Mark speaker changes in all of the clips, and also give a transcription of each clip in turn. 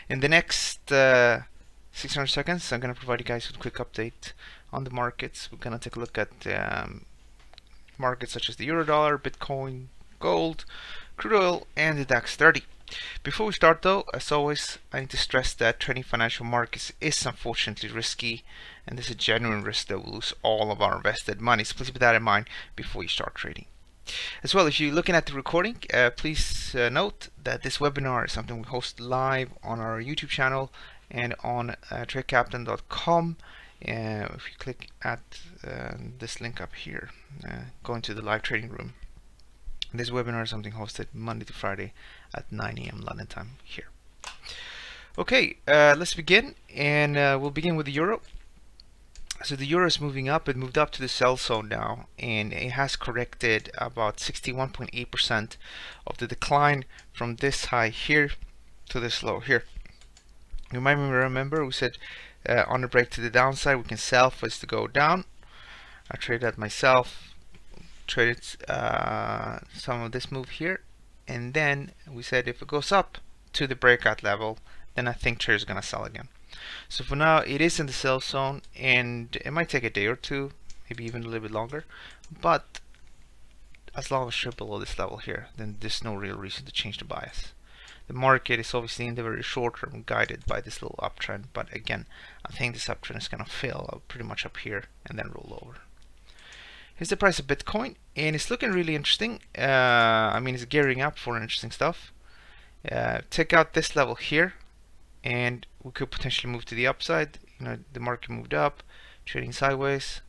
Speaker 1: In the next 600 seconds, I'm going to provide you guys with a quick update on the markets. We're going to take a look at markets such as the euro dollar, Bitcoin, gold, crude oil, and the DAX 30. Before we start though, as always, I need to stress that trading financial markets is unfortunately risky, and there's a genuine risk that we'll lose all of our invested money. So please keep that in mind before you start trading. As well, if you're looking at the recording, please note that this webinar is something we host live on our YouTube channel and on tradecaptain.com. If you click at this link up here, go into the live trading room. This webinar is something hosted Monday to Friday at 9 a.m. London time here. Okay, let's begin, and we'll begin with the euro. So the euro is moving up. It moved up to the sell zone now, and it has corrected about 61.8% of the decline from this high here to this low here. You might remember we said on the break to the downside we can sell for this to go down. I traded that myself, traded some of this move here, and then we said if it goes up to the breakout level, then I think traders are going to sell again. So for now it is in the sell zone, and it might take a day or two, maybe even a little bit longer, but as long as it's below this level here, then there's no real reason to change the bias. The market is obviously in the very short term guided by this little uptrend, but again, I think this uptrend is going to fill pretty much up here and then roll over. Here's the price of Bitcoin, and it's looking really interesting. I mean, it's gearing up for interesting stuff. Take out this level here, and we could potentially move to the upside. You know, the market moved up, trading sideways,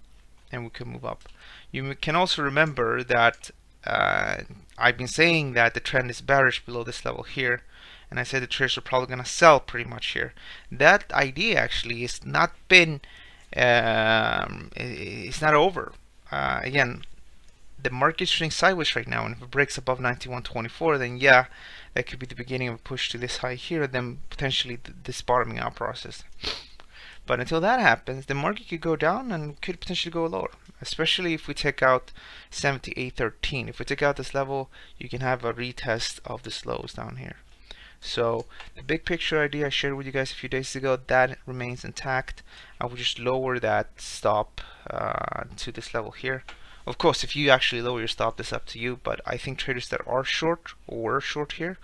Speaker 1: and we could move up. You can also remember that I've been saying that the trend is bearish below this level here, and I said the traders are probably going to sell pretty much here. That idea actually is not been, it's not over. Again, the market's trading sideways right now, and if it breaks above 91.24, then yeah, that could be the beginning of a push to this high here, then potentially this bottoming out process. But until that happens, the market could go down and could potentially go lower, especially if we take out 78.13. If we take out this level, you can have a retest of the lows down here. So the big picture idea I shared with you guys a few days ago, that remains intact. I would just lower that stop to this level here. Of course, if you actually lower your stop, that's up to you, but I think traders that are short or were short here,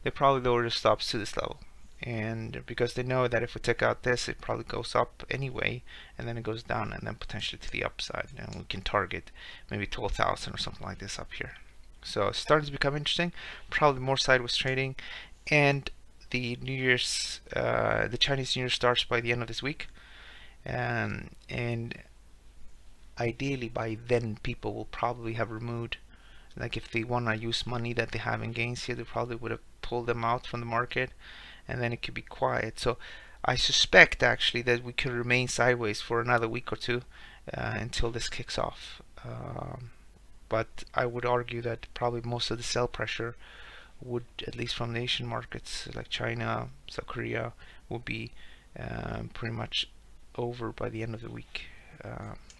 Speaker 1: they probably lower their stops to this level. And because they know that if we take out this, it probably goes up anyway, and then it goes down, and then potentially to the upside, and we can target maybe 12,000 or something like this up here. So it's starting to become interesting, probably more sideways trading, and the New Year's, the Chinese New Year starts by the end of this week, and ideally by then people will probably have removed, like if they want to use money that they have in gains here, they probably would have pulled them out from the market, and then it could be quiet. So I suspect actually that we could remain sideways for another week or two until this kicks off. But I would argue that probably most of the sell pressure would, at least from the Asian markets like China, South Korea, will be pretty much over by the end of the week.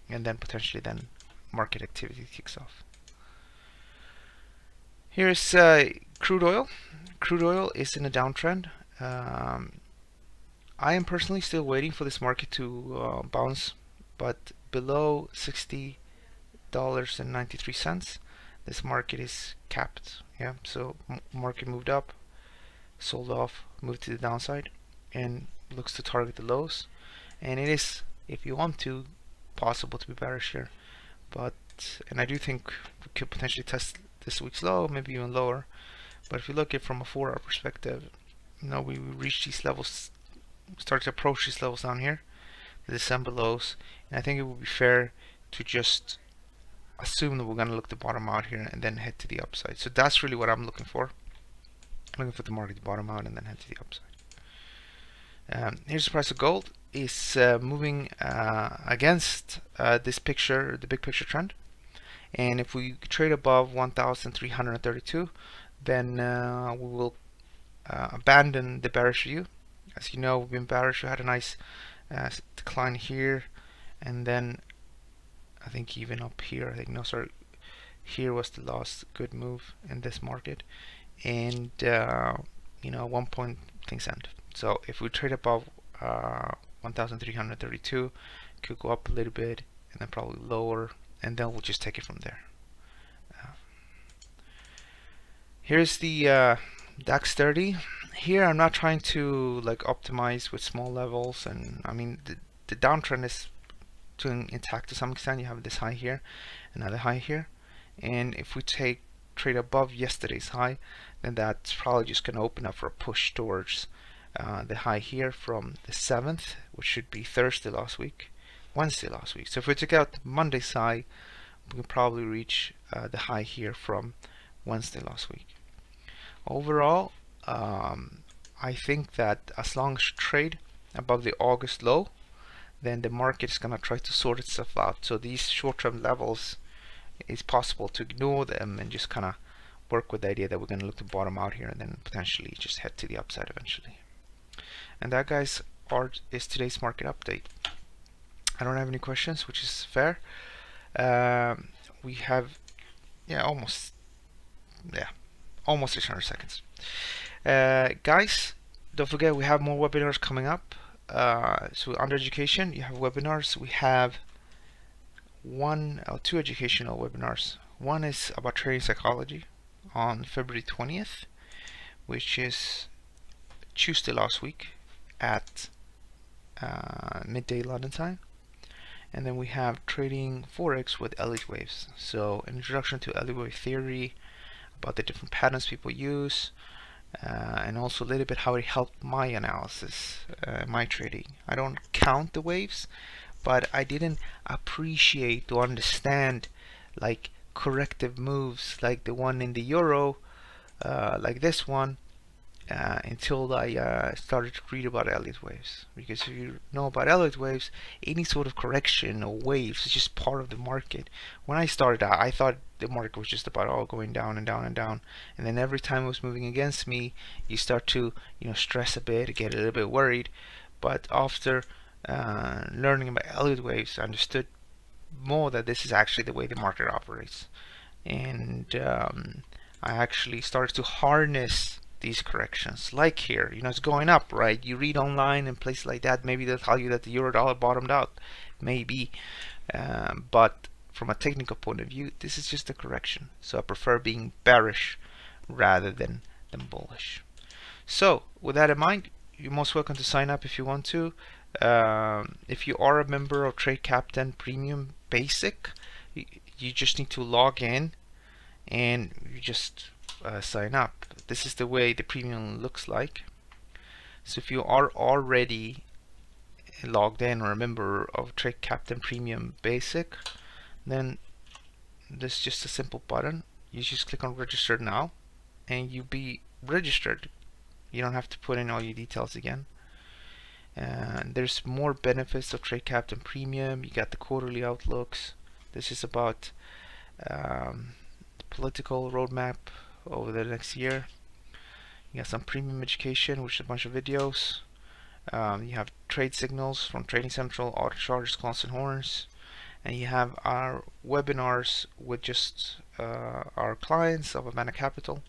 Speaker 1: And then potentially then market activity kicks off. Here's crude oil. Crude oil is in a downtrend. I am personally still waiting for this market to bounce, but below $60.93, this market is capped. Yeah, so market moved up, sold off, moved to the downside, and looks to target the lows. And it is, if you want to, possible to be bearish here, and I do think we could potentially test this week's low, maybe even lower. But if you look at it from a 4-hour perspective, you know, we reached these levels, start to approach these levels down here, the December lows, and I think it would be fair to just assume that we're going to look to bottom out here and then head to the upside. So that's really what I'm looking for. I'm looking for the market to bottom out and then head to the upside. Here's the price of gold. Is moving against this picture, the big picture trend, and if we trade above 1,332, then we will abandon the bearish view. As you know, we've been bearish. We had a nice decline here, and then I think even up here, here was the last good move in this market, and you know, at one point things end. So if we trade above 1,332, it could go up a little bit and then probably lower, and then we'll just take it from there. Here's the DAX 30. Here I'm not trying to like optimize with small levels, and I mean the downtrend is intact to some extent. You have this high here, another high here, and if we trade above yesterday's high, then that's probably just going to open up for a push towards the high here from the 7th, which should be Wednesday last week. So if we took out Monday's high, we can probably reach the high here from Wednesday last week. Overall, I think that as long as you trade above the August low, then the market is going to try to sort itself out. So these short-term levels, it's possible to ignore them and just kind of work with the idea that we're going to look to bottom out here and then potentially just head to the upside eventually. And that, guys, is today's market update. I don't have any questions, which is fair. We have almost 600 seconds. Guys, don't forget we have more webinars coming up. So under education, you have webinars. We have two educational webinars. One is about trading psychology on February 20th, which is Tuesday last week at midday London time. And then we have trading Forex with Elliott waves. So an introduction to Elliott wave theory, about the different patterns people use, and also a little bit how it helped my analysis, my trading. I don't count the waves, but I didn't appreciate or understand like corrective moves like the one in the euro, like this one, until I started to read about Elliott waves. Because if you know about Elliott waves, any sort of correction or waves is just part of the market. When I started out, I thought the market was just about all going down and down and down, and then every time it was moving against me, you start to stress a bit, get a little bit worried. But after learning about Elliott waves, I understood more that this is actually the way the market operates, and I actually started to harness these corrections. Like here, it's going up, right? You read online and places like that, maybe they'll tell you that the euro dollar bottomed out, maybe, but from a technical point of view, this is just a correction. So I prefer being bearish rather than bullish. So with that in mind, you're most welcome to sign up if you want to. If you are a member of Trade Captain Premium Basic, you just need to log in and you just sign up. This is the way the premium looks like. So if you are already logged in or a member of Trade Captain Premium Basic, then this is just a simple button. You just click on register now and you'll be registered. You don't have to put in all your details again. And there's more benefits of Trade Captain Premium. You got the quarterly outlooks. This is about the political roadmap over the next year. You got some premium education, which is a bunch of videos. You have trade signals from Trading Central, auto charts, constant horns, and you have our webinars with just our clients of Amana Capital,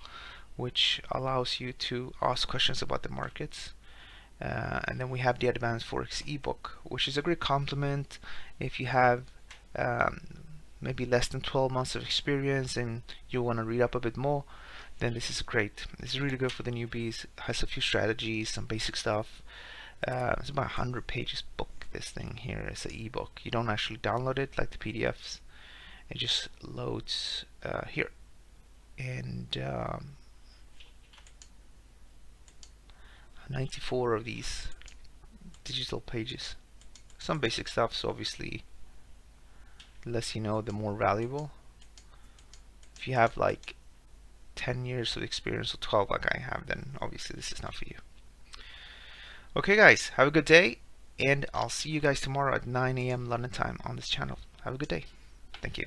Speaker 1: which allows you to ask questions about the markets. And then we have the Advanced Forex ebook, which is a great complement if you have maybe less than 12 months of experience and you want to read up a bit more. Then this is great. This is really good for the newbies. It has a few strategies, some basic stuff. It's about 100 pages book. This thing here is an ebook. You don't actually download it like the PDFs. It just loads here, and 94 of these digital pages. Some basic stuff. So obviously, the less you know, the more valuable. If you have like 10 years of experience or 12 like I have, then obviously this is not for you. Okay guys, have a good day, and I'll see you guys tomorrow at 9 AM London time on this channel. Have a good day. Thank you.